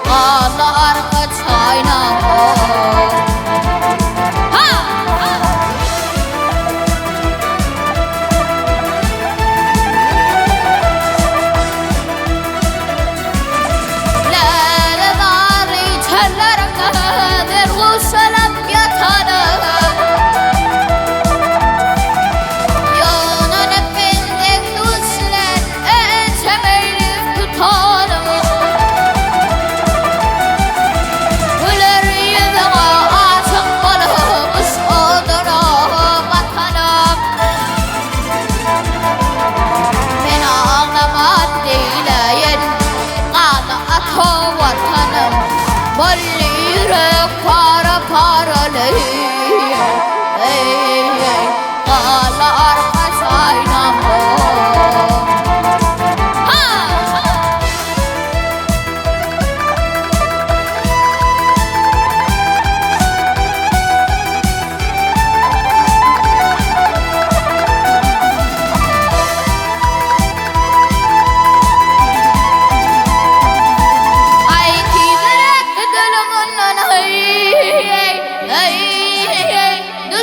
Ağlar kaçayna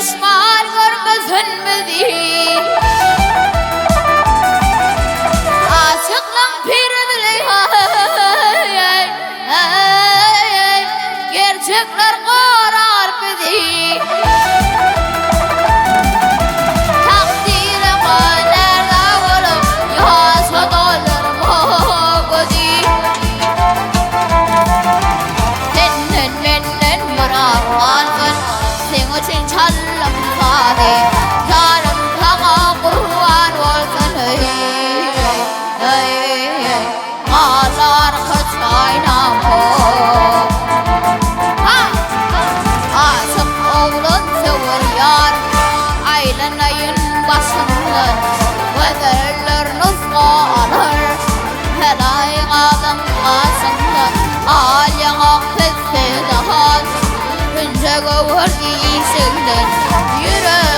düşman görmesin bizi aşıklan pirdili gerçekler karar bizi takdire nerede olup yaşa dolarım gözü nennen bırakmalsın sen için çalım fare canım sana kurban olsun ağlar kaçayna aşık oğlun sever yar aylanayın başından gözler nufka alır helay kadın kasından alyan kızı daha Önce gavur giysinden yürü